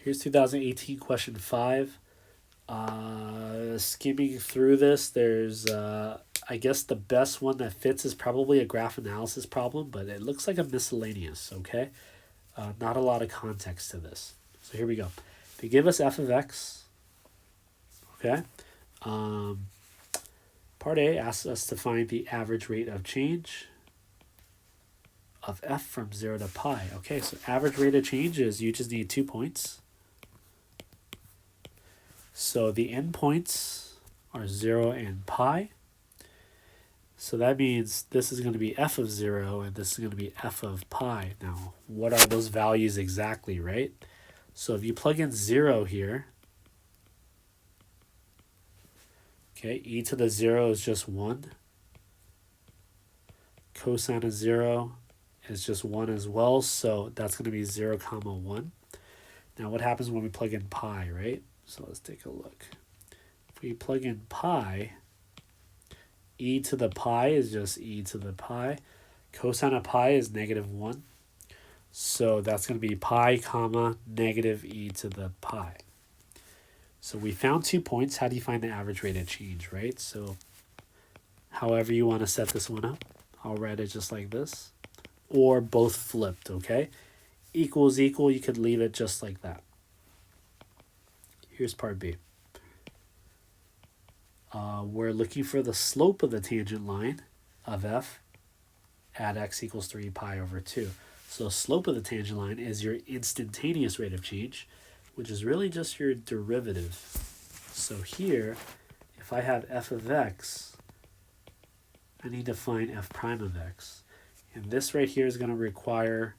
Here's 2018 question 5. Skimming through this, there's, I guess the best one that fits is probably a graph analysis problem, but it looks like a miscellaneous, okay? Not a lot of context to this. So here we go. They give us f of x, okay? Um, part A asks us to find the average rate of change of f from 0 to pi. Okay, so average rate of change is you just need 2 points. So the endpoints are 0 and pi. So that means this is going to be f of 0 and this is going to be f of pi. Now, what are those values exactly, right? So if you plug in 0 here, okay, e to the 0 is just 1. Cosine of 0 is just 1 as well, so that's going to be 0 comma 1. Now what happens when we plug in pi, right? So let's take a look. If we plug in pi, e to the pi is just e to the pi. Cosine of pi is negative 1. So that's going to be pi comma negative e to the pi. So we found 2 points. How do you find the average rate of change, right? So however you want to set this one up, I'll write it just like this. Or both flipped, okay? Equals equal, you could leave it just like that. Here's part B. We're looking for the slope of the tangent line of f at x equals 3 pi over 2. So slope of the tangent line is your instantaneous rate of change, which is really just your derivative. So here, if I have f of x, I need to find f prime of x. And this right here is going to require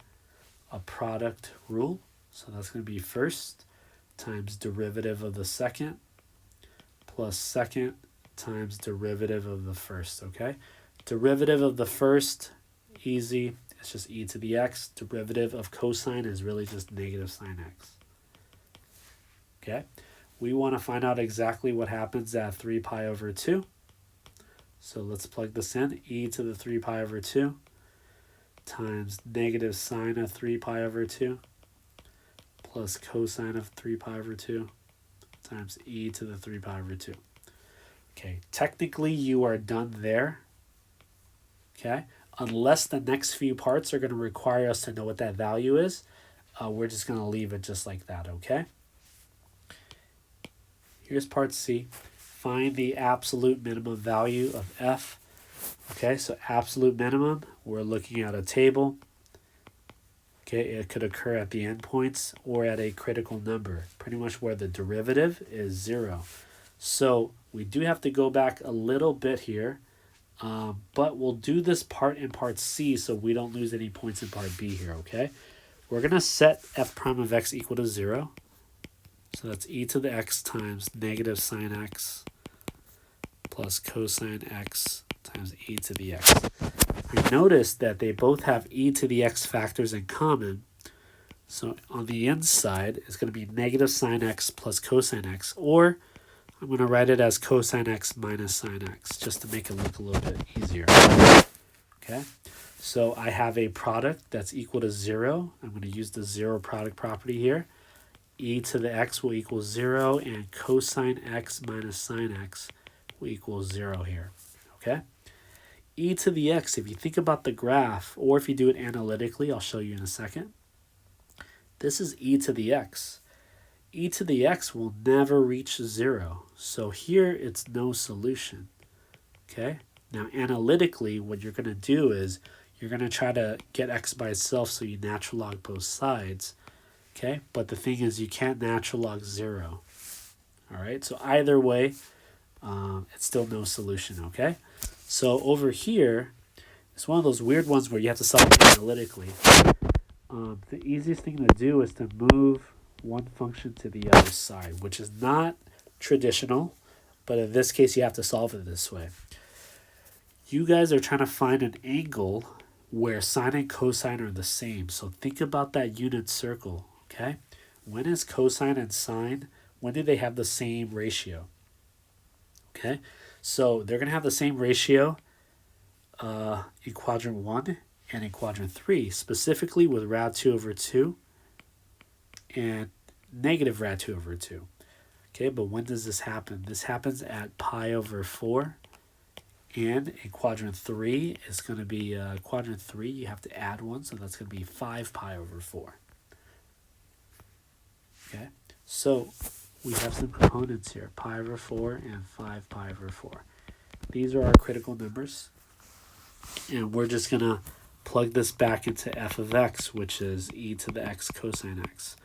a product rule. So that's going to be first times derivative of the second plus second times derivative of the first, okay? Derivative of the first, easy, it's just e to the x. Derivative of cosine is really just negative sine x. Okay, we want to find out exactly what happens at 3 pi over 2. So let's plug this in. E to the 3 pi over 2 times negative sine of 3 pi over 2 plus cosine of 3 pi over 2 times e to the 3 pi over 2. Okay, technically you are done there. Okay, unless the next few parts are going to require us to know what that value is, we're just going to leave it just like that, okay? Here's part C. Find the absolute minimum value of f. Okay, so absolute minimum, we're looking at a table. Okay, it could occur at the endpoints or at a critical number, pretty much where the derivative is 0. So we do have to go back a little bit here, but we'll do this part in part C so we don't lose any points in part B here, okay? We're going to set f prime of x equal to 0. So that's e to the x times negative sine x plus cosine x times e to the x. I notice that they both have e to the x factors in common. So on the inside, it's going to be negative sine x plus cosine x, or I'm going to write it as cosine x minus sine x, just to make it look a little bit easier. Okay, so I have a product that's equal to 0. I'm going to use the 0 product property here. E to the x will equal 0, and cosine x minus sine x will equal 0 here, okay? E to the x, if you think about the graph, or if you do it analytically, I'll show you in a second, this is e to the x. E to the x will never reach 0, so here it's no solution, okay? Now analytically, what you're going to do is you're going to try to get x by itself so you natural log both sides. Okay, but the thing is you can't natural log 0. All right, so either way, it's still no solution, okay? So over here, it's one of those weird ones where you have to solve it analytically. The easiest thing to do is to move one function to the other side, which is not traditional, but in this case, you have to solve it this way. You guys are trying to find an angle where sine and cosine are the same. So think about that unit circle. Okay, when is cosine and sine, when do they have the same ratio? Okay, so they're going to have the same ratio in quadrant 1 and in quadrant 3, specifically with rad 2 over 2 and negative rad 2 over 2. Okay, but when does this happen? This happens at pi over 4. And in quadrant 3 is going to be, quadrant 3, you have to add 1, so that's going to be 5 pi over 4. Okay, so we have some components here, pi over 4 and 5 pi over 4. These are our critical numbers. And we're just going to plug this back into f of x, which is e to the x cosine x.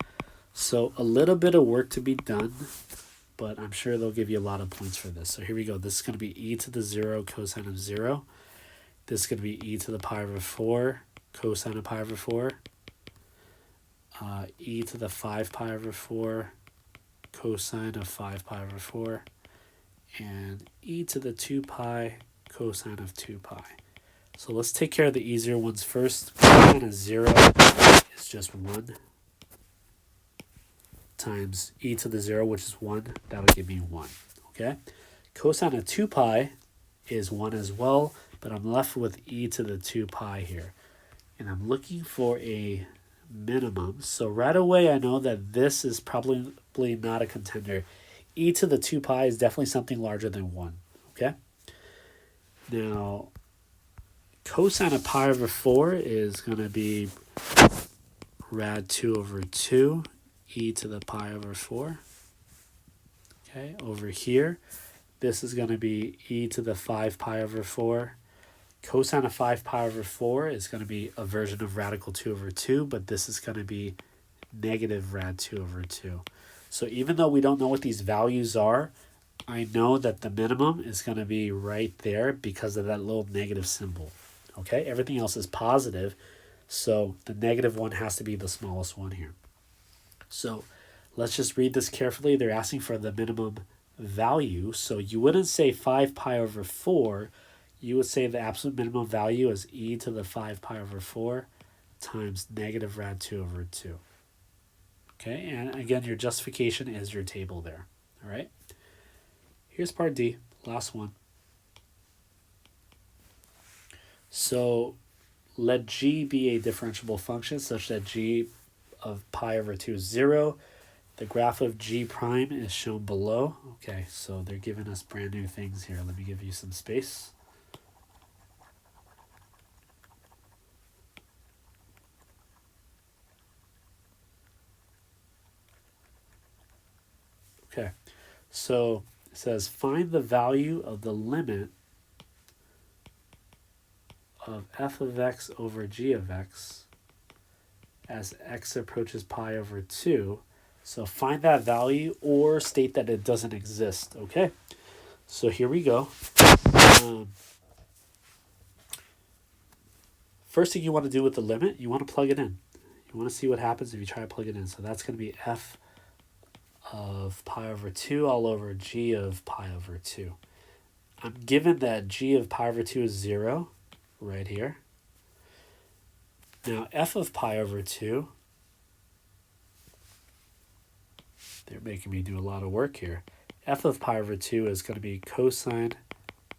So a little bit of work to be done, but I'm sure they'll give you a lot of points for this. So here we go. This is going to be e to the 0 cosine of 0. This is going to be e to the pi over 4 cosine of pi over 4. E to the 5 pi over 4 cosine of 5 pi over 4. And e to the 2 pi cosine of 2 pi. So let's take care of the easier ones first. Cosine of 0 is just 1 times e to the 0, which is 1. That'll give me 1. Okay? Cosine of 2 pi is 1 as well, but I'm left with e to the 2 pi here. And I'm looking for a minimum. So right away I know that this is probably not a contender. E to the 2 pi is definitely something larger than 1. Okay? Now, cosine of pi over 4 is going to be rad 2 over 2, e to the pi over 4. Okay, over here, this is going to be e to the 5 pi over 4. Cosine of 5 pi over 4 is going to be a version of radical 2 over 2, but this is going to be negative rad 2 over 2. So even though we don't know what these values are, I know that the minimum is going to be right there because of that little negative symbol. Okay, everything else is positive, so the negative one has to be the smallest one here. So let's just read this carefully. They're asking for the minimum value, so you wouldn't say 5 pi over 4. You would say the absolute minimum value is e to the 5 pi over 4 times negative rad 2 over 2. Okay, and again, your justification is your table there. All right, here's part D, last one. So let g be a differentiable function such that g of pi over 2 is 0. The graph of g prime is shown below. Okay, so they're giving us brand new things here. Let me give you some space. Okay, so it says find the value of the limit of f of x over g of x as x approaches pi over 2. So find that value or state that it doesn't exist. Okay, so here we go. First thing you want to do with the limit, you want to plug it in. You want to see what happens if you try to plug it in. So that's going to be f of pi over 2 all over g of pi over 2. I'm given that g of pi over 2 is 0 right here. Now f of pi over 2, they're making me do a lot of work here. F of pi over 2 is going to be cosine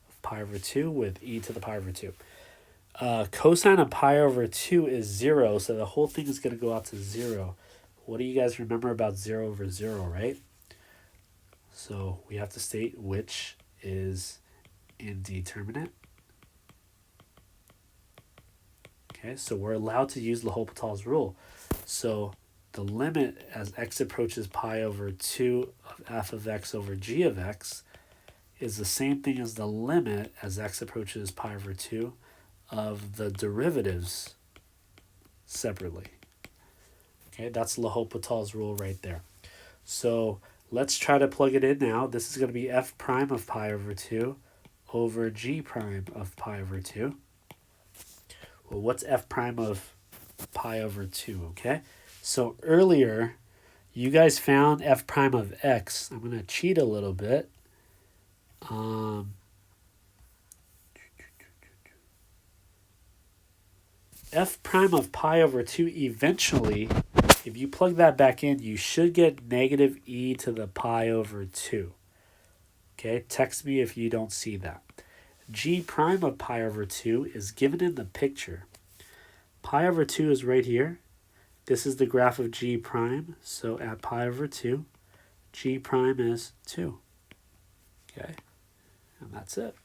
of pi over 2 with e to the pi over 2. Cosine of pi over 2 is 0, so the whole thing is going to go out to 0. What do you guys remember about 0 over 0, right? So we have to state which is indeterminate. Okay, so we're allowed to use L'Hopital's rule. So the limit as x approaches pi over 2 of f of x over g of x is the same thing as the limit as x approaches pi over 2 of the derivatives separately. Okay, that's L'Hopital's rule right there. So let's try to plug it in now. This is going to be f prime of pi over 2 over g prime of pi over 2. Well, what's f prime of pi over 2, okay? So earlier, you guys found f prime of x. I'm going to cheat a little bit. F prime of pi over 2 eventually, if you plug that back in, you should get negative e to the pi over 2. Okay, text me if you don't see that. G prime of pi over 2 is given in the picture. Pi over 2 is right here. this is the graph of g prime. So at pi over 2, g prime is 2. Okay, and that's it.